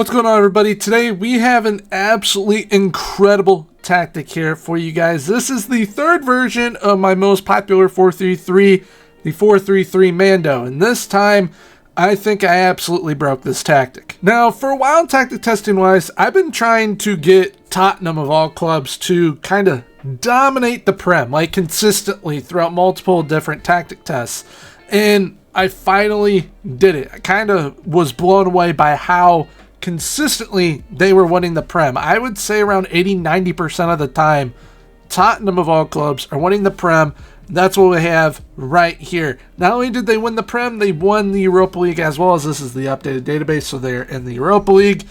What's going on, everybody? Today we have an absolutely incredible tactic here for you guys. This is the third version of my most popular 4-3-3, the 4-3-3 Mando, and this time I think I absolutely broke this tactic. Now, for a while, tactic testing wise, I've been trying to get Tottenham of all clubs to kind of dominate the Prem, like consistently throughout multiple different tactic tests, and I finally did it. I kind of was blown away by how consistently they were winning the Prem. I would say around 80-90% of the time, Tottenham of all clubs are winning the Prem. That's what we have right here. Not only did they win the Prem, they won the Europa League as well, as this is the updated database, so they're in the Europa League.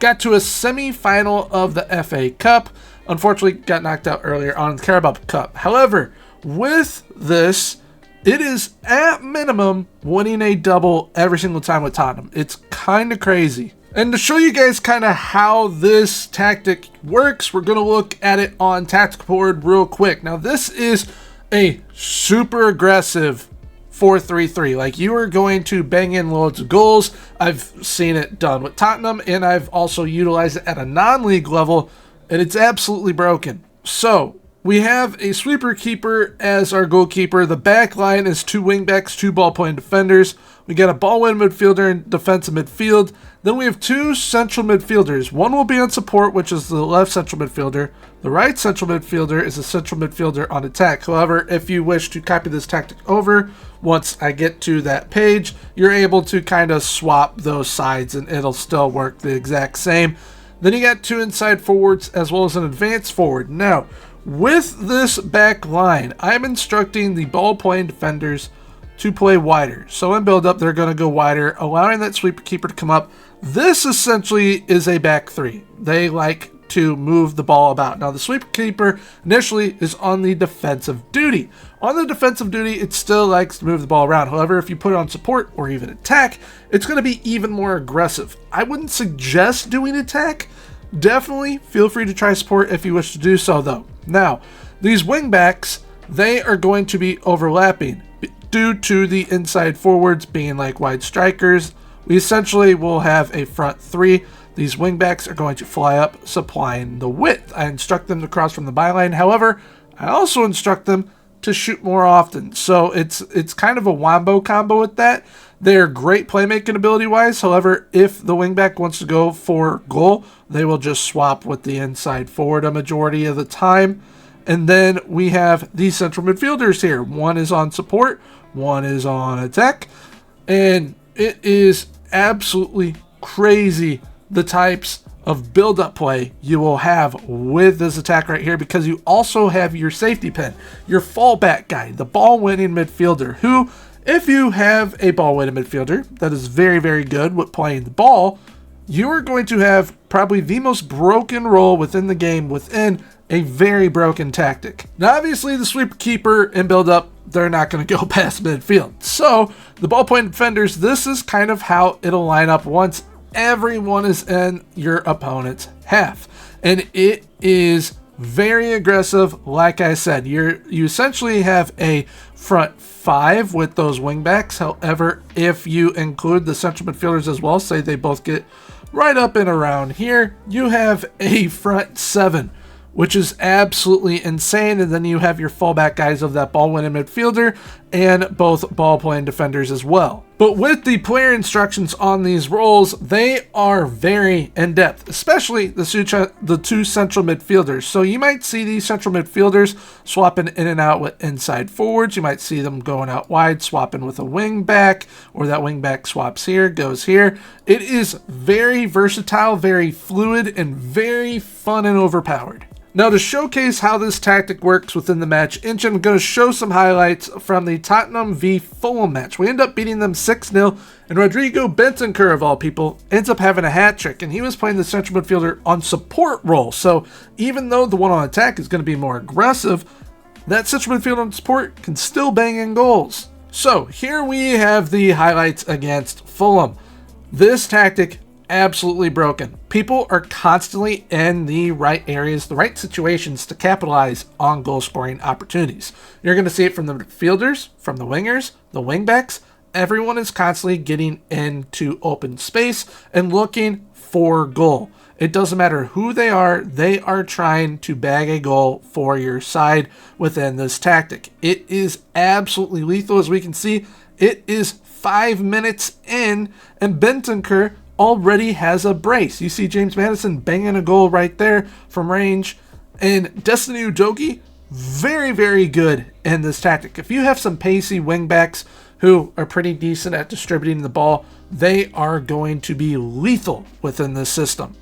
Got to a semi-final of the FA Cup. Unfortunately, got knocked out earlier on the Carabao Cup. However, with this, it is at minimum winning a double every single time with Tottenham. It's kind of crazy. And to show you guys kind of how this tactic works, we're going to look at it on Tactical Board real quick. Now, this is a super aggressive 4-3-3. Like, you are going to bang in loads of goals. I've seen it done with Tottenham, and I've also utilized it at a non-league level, and it's absolutely broken. So, we have a sweeper keeper as our goalkeeper. The back line is 2 wingbacks, 2 ball-playing defenders. We got a ball-winning midfielder and defensive midfield. Then we have 2 central midfielders. One will be on support, which is the left central midfielder. The right central midfielder is a central midfielder on attack. However, if you wish to copy this tactic over, once I get to that page, you're able to kind of swap those sides and it'll still work the exact same. Then you got 2 inside forwards as well as an advanced forward. Now, with this back line, I'm instructing the ball-playing defenders to play wider. So in build-up, they're going to go wider, allowing that sweeper keeper to come up. This essentially is a back 3. They like to move the ball about. Now, the sweeper keeper initially is on the defensive duty. On the defensive duty, it still likes to move the ball around. However, if you put it on support or even attack, it's going to be even more aggressive. I wouldn't suggest doing attack. Definitely feel free to try support if you wish to do so, though. Now, these wingbacks, they are going to be overlapping due to the inside forwards being like wide strikers. We essentially will have a front 3. These wingbacks are going to fly up, supplying the width. I instruct them to cross from the byline. However, I also instruct them to shoot more often. So it's kind of a wombo combo with that. They're great playmaking ability-wise. However, if the wingback wants to go for goal, they will just swap with the inside forward a majority of the time. And then we have these central midfielders here. One is on support, one is on attack. And it is absolutely crazy the types of build-up play you will have with this attack right here, because you also have your safety pin, your fallback guy, the ball-winning midfielder, who, if you have a ball-winning midfielder that is very, very good with playing the ball, you are going to have probably the most broken role within the game within a very broken tactic. Now, obviously, the sweeper keeper in build-up, they're not going to go past midfield. So, the ball-playing defenders, this is kind of how it'll line up once everyone is in your opponent's half. And it is very aggressive. Like I said, you essentially have a front 5 with those wingbacks. However, if you include the central midfielders as well, say they both get right up and around here, you have a front 7, which is absolutely insane. And then you have your fallback guys of that ball-winning midfielder and both ball-playing defenders as well. But with the player instructions on these roles, they are very in-depth, especially the 2 central midfielders. So you might see these central midfielders swapping in and out with inside forwards. You might see them going out wide, swapping with a wing back, or that wing back swaps here, goes here. It is very versatile, very fluid, and very fun and overpowered. Now, to showcase how this tactic works within the match engine, I'm going to show some highlights from the Tottenham v Fulham match. We end up beating them 6-0, and Rodrigo Bentancur, of all people, ends up having a hat trick, and he was playing the central midfielder on support role. So even though the one on attack is going to be more aggressive, that central midfielder on support can still bang in goals. So here we have the highlights against Fulham. This tactic, absolutely broken. People are constantly in the right areas, the right situations to capitalize on goal scoring opportunities. You're going to see it from the midfielders, from the wingers, the wingbacks, everyone is constantly getting into open space and looking for goal. It doesn't matter who they are trying to bag a goal for your side within this tactic. It is absolutely lethal. As we can see, it is 5 minutes in, and Bentancur already has a brace. You see James Madison banging a goal right there from range, and Destiny Udogie, very, very good in this tactic. If you have some pacey wingbacks who are pretty decent at distributing the ball, they are going to be lethal within this system.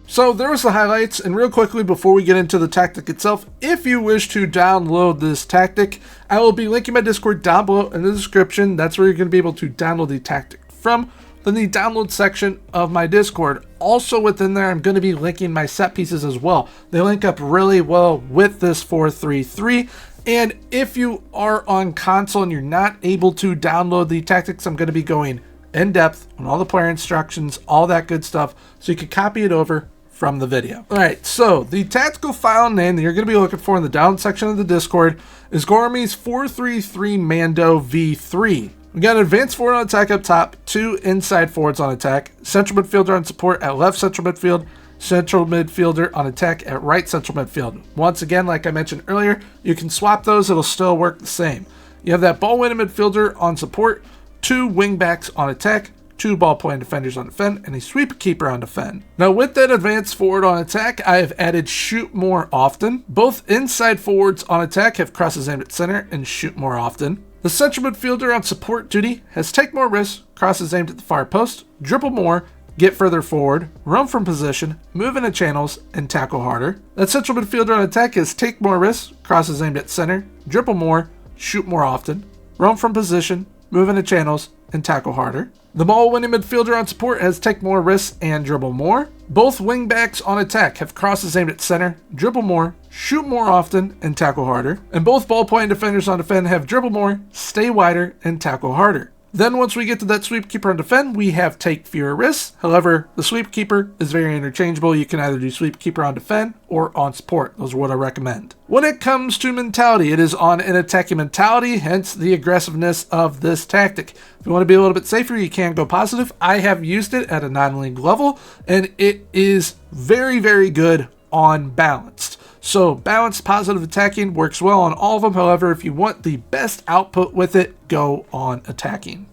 So there was the highlights, and real quickly before we get into the tactic itself, if you wish to download this tactic, I will be linking my Discord down below in the description. That's where you're going to be able to download the tactic from. Then the download section of my Discord. Also within there, I'm going to be linking my set pieces as well. They link up really well with this 4-3-3. And if you are on console and you're not able to download the tactics, I'm going to be going in depth on all the player instructions, all that good stuff, so you can copy it over from the video. Alright, so the tactical file name that you're going to be looking for in the down section of the Discord is Gormy's 4-3-3 Mando V3. We got an advanced forward on attack up top, 2 inside forwards on attack, central midfielder on support at left central midfield, central midfielder on attack at right central midfield. Once again, like I mentioned earlier, you can swap those, it'll still work the same. You have that ball winning midfielder on support, 2 wingbacks on attack, 2 ball playing defenders on defend, and a sweeper keeper on defend. Now with that advanced forward on attack, I have added shoot more often. Both inside forwards on attack have crosses aimed at center and shoot more often. The central midfielder on support duty has take more risks, crosses aimed at the far post, dribble more, get further forward, run from position, move into channels, and tackle harder. That central midfielder on attack has take more risks, crosses aimed at center, dribble more, shoot more often, run from position, move into channels, and tackle harder. The ball-winning midfielder on support has take more risks and dribble more. Both wingbacks on attack have crosses aimed at center, dribble more, shoot more often, and tackle harder. And both ball-playing defenders on defend have dribble more, stay wider, and tackle harder. Then once we get to that sweep keeper on defend, we have take fewer risks. However, the sweep keeper is very interchangeable. You can either do sweep keeper on defend or on support. Those are what I recommend. When it comes to mentality, it is on an attacking mentality, hence the aggressiveness of this tactic. If you want to be a little bit safer, you can go positive. I have used it at a non-league level, and it is very, very good on balanced. So balanced positive attacking works well on all of them. However, if you want the best output with it, go on attacking.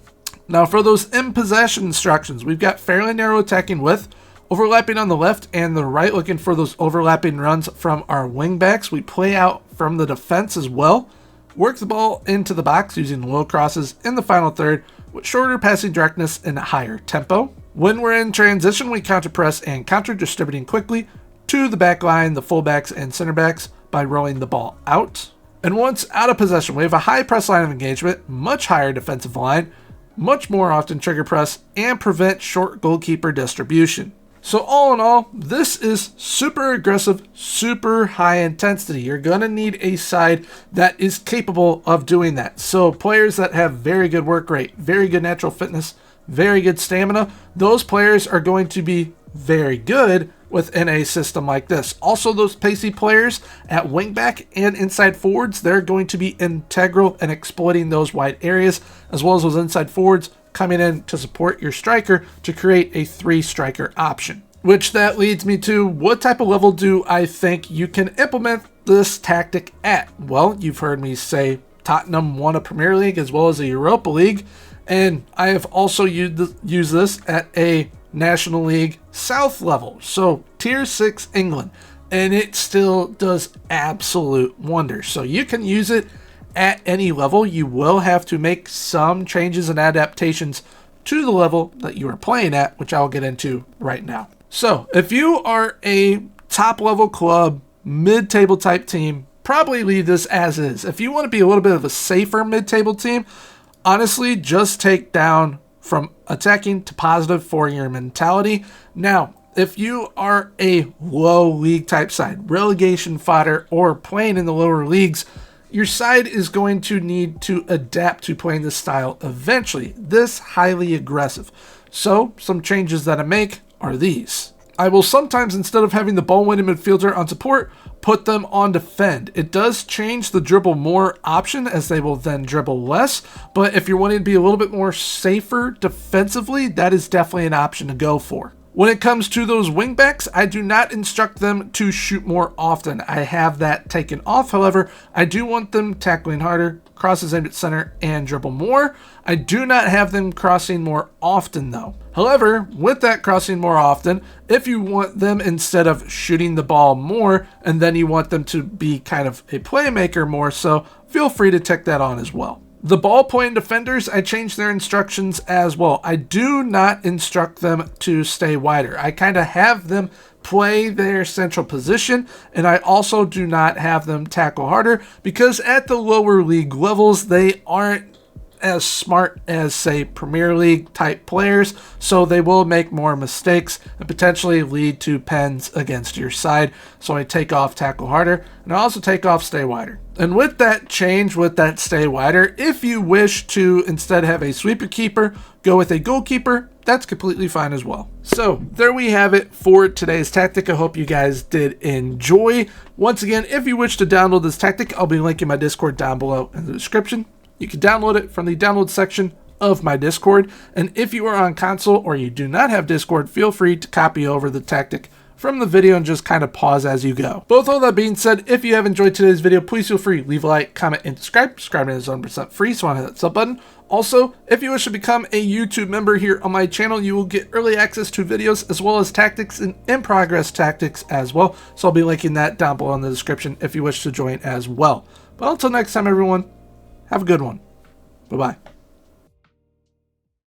Now for those in possession instructions, we've got fairly narrow attacking width, overlapping on the left and the right, looking for those overlapping runs from our wingbacks. We play out from the defense as well. Work the ball into the box using low crosses in the final third with shorter passing directness and a higher tempo. When we're in transition, we counter press and counter, distributing quickly to the back line, the fullbacks and center backs by rolling the ball out. And once out of possession, we have a high press line of engagement, much higher defensive line, much more often trigger press, and prevent short goalkeeper distribution. So all in all, this is super aggressive, super high intensity. You're going to need a side that is capable of doing that. So players that have very good work rate, very good natural fitness, very good stamina, those players are going to be very good within a system like this. Also, those pacey players at wingback and inside forwards, they're going to be integral in exploiting those wide areas, as well as those inside forwards coming in to support your striker to create a 3-striker option. Which that leads me to, what type of level do I think you can implement this tactic at? Well, you've heard me say Tottenham won a Premier League as well as a Europa League, and I have also used this at a National League South level, so Tier 6 England, and it still does absolute wonders. So you can use it at any level. You will have to make some changes and adaptations to the level that you are playing at, which I'll get into right now. So if you are a top level club, mid-table type team, probably leave this as is. If you want to be a little bit of a safer mid-table team, honestly, just take down from attacking to positive for your mentality. Now, if you are a low league type side, relegation fodder, or playing in the lower leagues, your side is going to need to adapt to playing this style eventually, this highly aggressive. So some changes that I make are these. I will sometimes, instead of having the ball-winning midfielder on support, put them on defend. It does change the dribble more option, as they will then dribble less, but if you're wanting to be a little bit more safer defensively, that is definitely an option to go for. When it comes to those wingbacks, I do not instruct them to shoot more often. I have that taken off. However, I do want them tackling harder, crosses aimed at center, and dribble more. I do not have them crossing more often though. However, with that crossing more often, if you want them, instead of shooting the ball more, and then you want them to be kind of a playmaker more so, feel free to tick that on as well. The ball-playing defenders, I changed their instructions as well. I do not instruct them to stay wider. I kind of have them play their central position, and I also do not have them tackle harder because at the lower league levels, they aren't as smart as, say, Premier League type players, so they will make more mistakes and potentially lead to pens against your side. So I take off tackle harder, and I also take off stay wider. And with that change, with that stay wider, if you wish to instead have a sweeper keeper, go with a goalkeeper, that's completely fine as well. So there we have it for today's tactic. I hope you guys did enjoy. Once again, if you wish to download this tactic, I'll be linking my Discord down below in the description. You can download it from the download section of my Discord. And if you are on console or you do not have Discord, feel free to copy over the tactic from the video and just kind of pause as you go. Both all that being said, if you have enjoyed today's video, please feel free to leave a like, comment, and subscribe. Subscribing is 100% free, so I hit that sub button. Also, if you wish to become a YouTube member here on my channel, you will get early access to videos as well as tactics and in-progress tactics as well. So I'll be linking that down below in the description if you wish to join as well. But until next time, everyone, have a good one. Bye-bye.